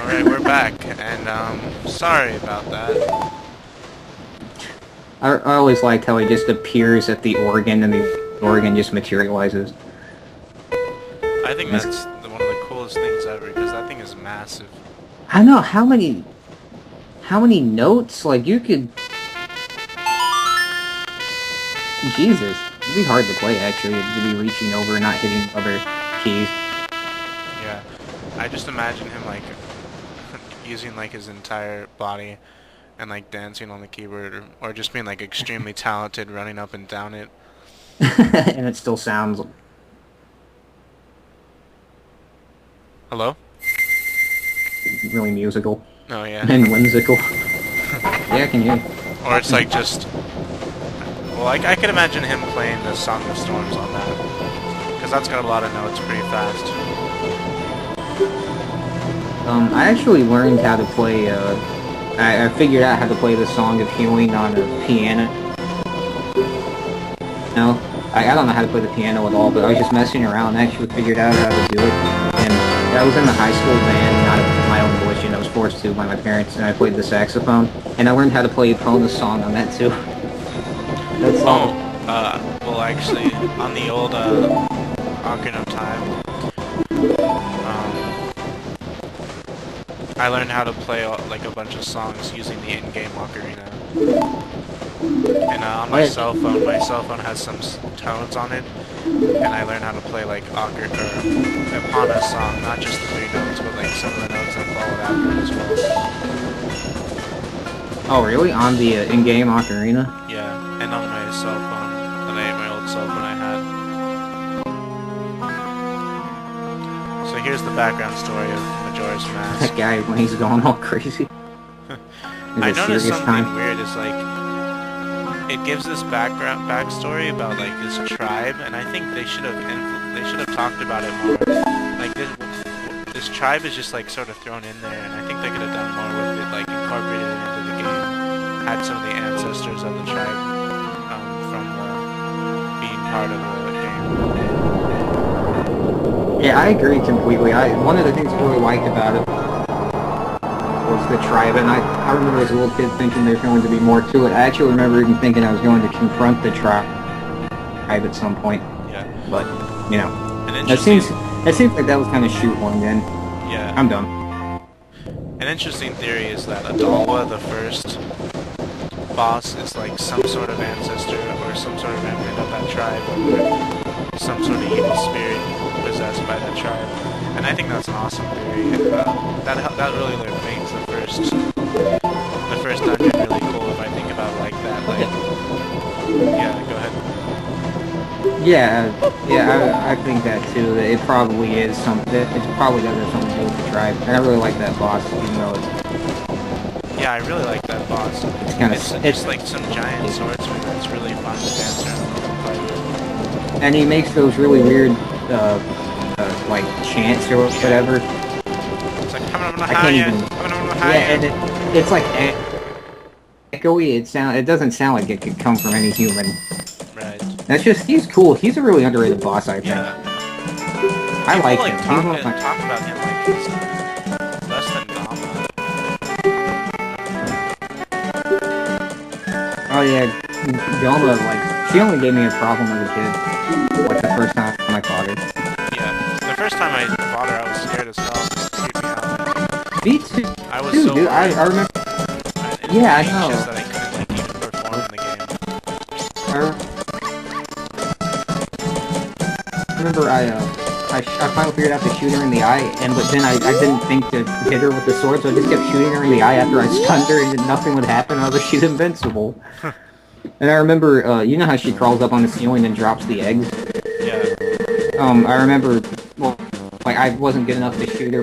Alright, we're back, and, sorry about that. I always liked how he just appears at the organ and the organ just materializes. I think that's one of the coolest things ever, because that thing is massive. I don't know how many notes, like, you could... Jesus, it'd be hard to play, actually, to be reaching over and not hitting other keys. Yeah, I just imagine him, like, using, like, his entire body and, like, dancing on the keyboard, or just being, like, extremely talented running up and down it. And it still sounds... Hello? really musical. Oh, yeah. And whimsical. Yeah, I can hear you. Or it's, like, just... Well, I could imagine him playing the Song of Storms on that, because that's got a lot of notes pretty fast. I actually learned how to play, I figured out how to play the Song of Healing on a piano. No, I don't know how to play the piano at all, but I was just messing around and actually figured out how to do it. And I was in the high school band, not of my own volition, I was forced to by my parents, and I played the saxophone. And I learned how to play a bonus song on that too. That's all. Well, actually, on the old, Ocarina of Time, I learned how to play, like, a bunch of songs using the in-game Ocarina. And, on my cell phone has some tones on it, and I learned how to play, like, upon a song, not just the 3 notes, but, like, some of the notes that followed after as well. Oh, really? On the in-game Ocarina? Yeah, and on my cell phone, my old cell phone I had. So here's the background story of Majora's Mask. That guy, when he's going all crazy. I noticed something weird, is like, it gives this backstory about, like, this tribe, and I think they should have talked about it more. Like, this tribe is just, like, sort of thrown in there, and I think they could have done more with it, like, incorporated it into the game. Had some of the ancestors of the tribe, from being part of the game. Yeah, I agree completely. One of the things I really liked about it was the tribe, and I remember as a little kid thinking there's going to be more to it. I actually remember even thinking I was going to confront the tribe at some point. Yeah. But, you know, it seems like that was kind of shoehorned in. Yeah. I'm done. An interesting theory is that Adalwa, the first boss, is like some sort of ancestor or some sort of remnant of that tribe, or some sort of evil spirit possessed by that tribe. And I think that's an awesome theory. And, that really, like, makes the first dungeon really cool if I think about it like that. Like, yeah, go ahead. Yeah, I think that too. That it probably is something. It probably does have something to do with the tribe. And I really like that boss, even though it's... Yeah, I really like that boss. It's like some giant swordsman that's really fun to dance around and play with. And he makes those really weird, like, chants or whatever. It's like, I can't even... Yeah, and it's like echoey. It doesn't sound like it could come from any human. Right. That's just, he's cool. He's a really underrated boss, I think. Yeah. I like him. Talk about him like he's less than Dama. Oh yeah, Goma, like, she only gave me a problem as a kid. Like, the first time I fought her. Yeah. The first time I fought her, I was scared as hell. It creeped me out. Me too. I was Dude, so dude, I remember... Yeah, I know. That I couldn't, like, even perform in the game. I remember I finally figured out to shoot her in the eye, but then I didn't think to hit her with the sword, so I just kept shooting her in the eye after I stunned her, and then nothing would happen. I was like, she's invincible. And I remember, you know how she crawls up on the ceiling and drops the eggs? Yeah. I remember, well, like, I wasn't good enough to shoot her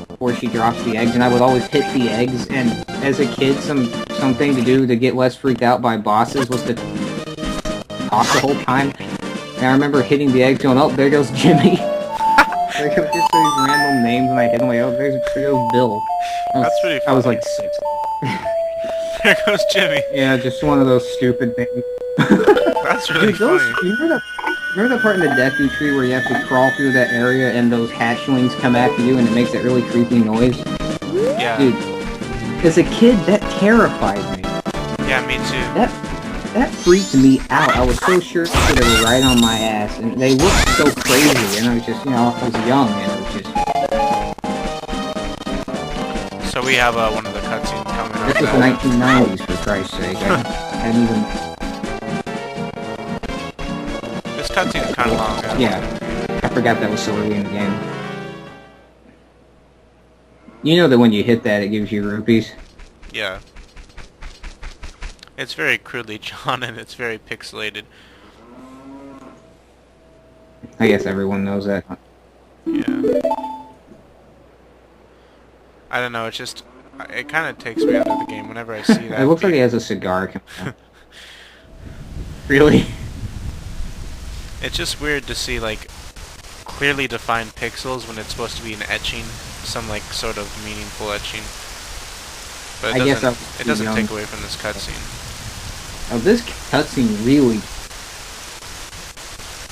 before she drops the eggs, and I would always hit the eggs, and as a kid, something to do to get less freaked out by bosses was to talk the whole time. And I remember hitting the eggs going, oh, there goes Jimmy. There goes just these random names, and I hit them like, oh, there goes Bill. That's pretty funny. I was like 6. There goes Jimmy. Yeah, just one of those stupid things. That's really funny. Remember the part in the Deku tree where you have to crawl through that area and those hatchlings come after you and it makes that really creepy noise? Yeah. Dude, as a kid, that terrified me. Yeah, me too. That freaked me out. I was so sure that they were right on my ass, and they looked so crazy, and I was just, I was young, and it was just... So we have one of the cutscenes coming up. This was the 1990s, for Christ's sake. I hadn't even... This cutscene's kind of long, guys. Yeah, I forgot that was so early in the game. You know that when you hit that, it gives you rupees? Yeah. It's very crudely drawn and it's very pixelated. I guess everyone knows that. Yeah. I don't know, it's just... It kind of takes me out of the game whenever I see that. It looks like he has a cigar. Really? It's just weird to see, like, clearly defined pixels when it's supposed to be an etching. Some, like, sort of meaningful etching. But it doesn't take away from this cutscene. Oh, this cutscene really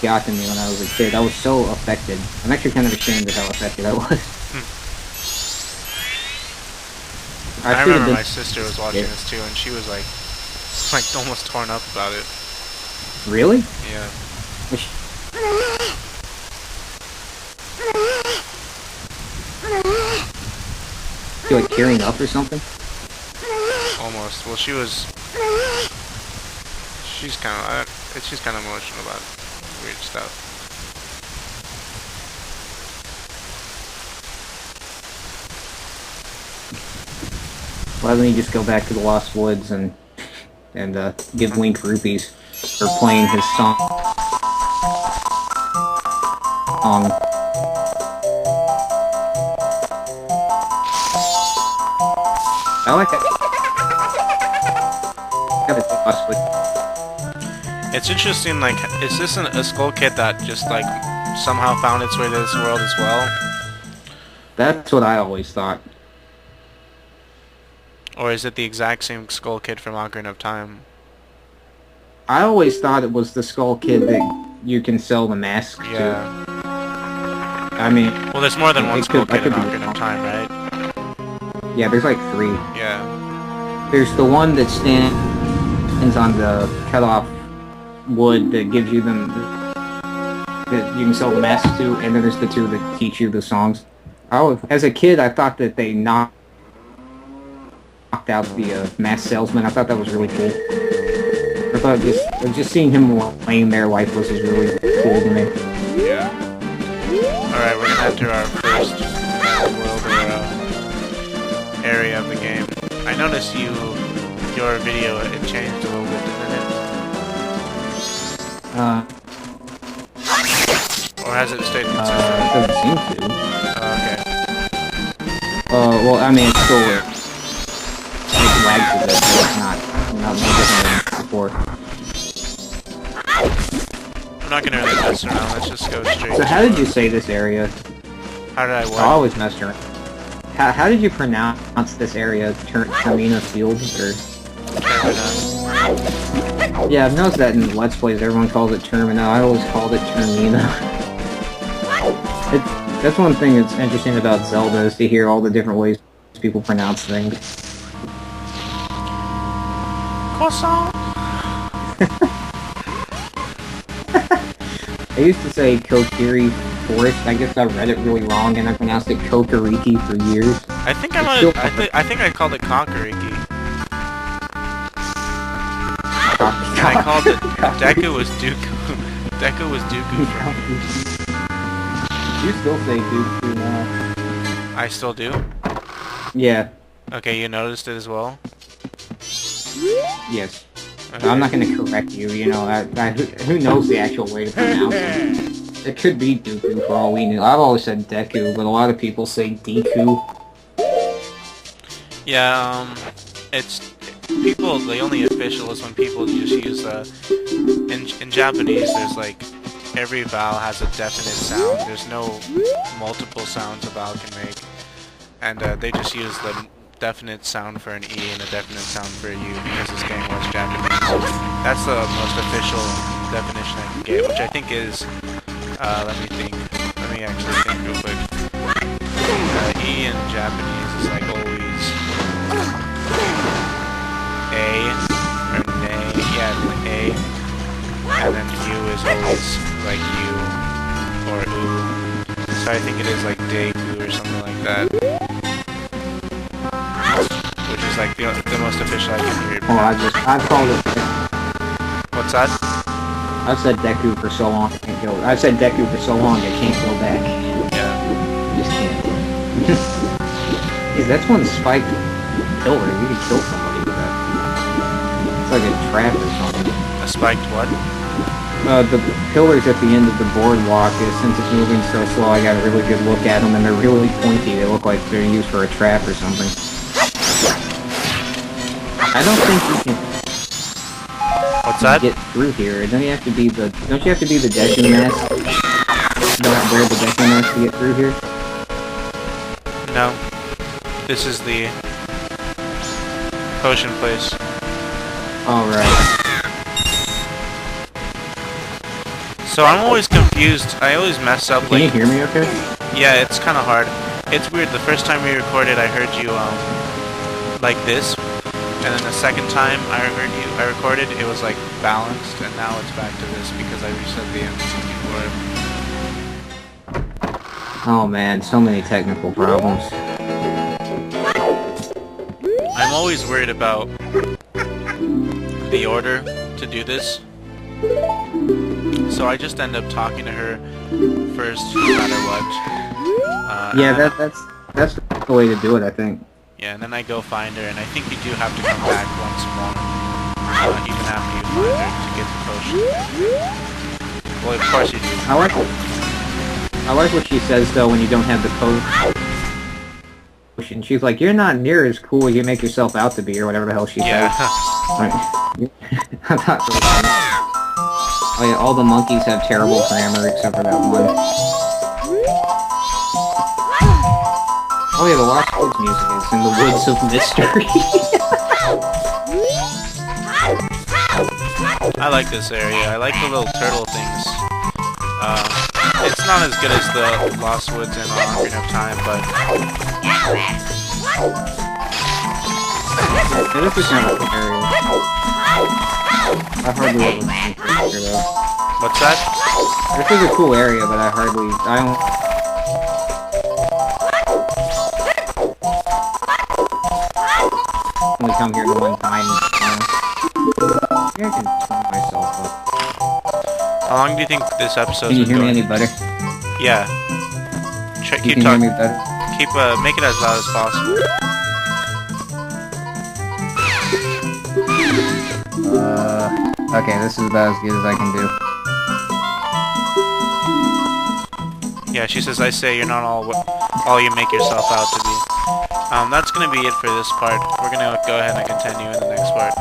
got to me when I was a kid. I was so affected. I'm actually kind of ashamed of how affected I was. I remember my sister was watching this too, and she was like almost torn up about it. Really? Yeah. You like tearing up or something? Almost. Well, she's kind of emotional about weird stuff. Why don't you just go back to the Lost Woods and give Link rupees for playing his song? I like that. It's interesting, like, is this a Skull Kid that just, like, somehow found its way to this world as well? That's what I always thought. Or is it the exact same Skull Kid from Ocarina of Time? I always thought it was the Skull Kid that you can sell the masks to. I mean... Well, there's more than one Skull Kid in Ocarina of Time, right? Yeah, there's like 3. Yeah. There's the one that stands on the cut-off wood that gives you them... that you can sell the masks to, and then there's the 2 that teach you the songs. As a kid, I thought that they knocked out the mask salesman. I thought that was really cool. I thought just seeing him laying there lifeless is really cool to me. Yeah. Alright, we're gonna enter our first world or area of the game. I noticed your video, it changed a little bit, didn't it? Or has it stayed consistent? It doesn't seem to. Okay. Well, I mean, it's still... it lags a bit, but it's not no different than before. I'm not gonna really mess around, let's just go straight. So how did you say this area? How did I what? I always messed around. How did you pronounce this area? Termina Fields, or? Termina. Yeah, I've noticed that in Let's Plays, everyone calls it Termina. I always called it Termina. That's one thing that's interesting about Zelda, is to hear all the different ways people pronounce things. Croissant! I used to say Kokiri Forest. I guess I read it really wrong, and I pronounced it Kokoriki for years. I think I called it Kakariki. And I called it Deku was Dooku. Deku was Dooku for me. You still say Dooku now. I still do? Yeah. Okay, you noticed it as well? Yes. Okay. I'm not going to correct you, who knows the actual way to pronounce it? It could be Dooku for all we knew. I've always said Deku, but a lot of people say Deku. Yeah, it's... People, the only official is when people just use, in Japanese, there's like, every vowel has a definite sound. There's no multiple sounds a vowel can make. And, they just use the definite sound for an E and a definite sound for a U because this game was Japanese. That's the most official definition I can forget, which I think is, let me think. Let me actually think real quick. E in Japanese is like always A, or nay, yeah, like A, and then U is always like U, or U. So I think it is like Deku or something like that. Which is like the most official I can hear it. Oh, I've called it. What's that? I've said Deku for so long, I can't go. I've said Deku for so long, I can't go back. Yeah. Just can't. Because that's one spiked pillar. You can kill somebody with that. It's like a trap or something. A spiked what? The pillars at the end of the boardwalk, since it's moving so slow, I got a really good look at them, and they're really pointy. They look like they're used for a trap or something. I don't think you can. What's that? Get through here. Don't you have to be the Deku mask? You don't wear the Deku mask to get through here? No. This is the potion place. Alright. So I'm always confused. I always mess up. Can you hear me okay? Yeah, it's kind of hard. It's weird. The first time we recorded, I heard you like this, and then the second time I recorded, it was like balanced, and now it's back to this because I reset the MC4. Oh man, so many technical problems. I'm always worried about the order to do this. So I just end up talking to her first, no matter what. Yeah, that's the way to do it, I think. Yeah, and then I go find her, and I think you do have to come back once more. Even after you find her to get the potion. Well, of course you do. I like what she says though when you don't have the potion. She's like, "You're not near as cool as you make yourself out to be," or whatever the hell she says. Right. I'm not really funny. Oh yeah, all the monkeys have terrible grammar except for that one. Oh yeah, the Lost Woods music is in the Woods of Mystery. I like this area. I like the little turtle things. It's not as good as the Lost Woods in Ocarina of Time, but... Yeah, this is kind of a cool area. I hardly ever see here though. What's that? This is a cool area, but I only come here the one time. Maybe I can turn myself up. How long do you think this episode's Can you been hear me going? any better? Yeah. You Keep can hear talking. me better? Keep, make it as loud as possible. Okay, this is about as good as I can do. Yeah, she says, I say you're not all you make yourself out to be. That's gonna be it for this part. We're gonna go ahead and continue in the next part.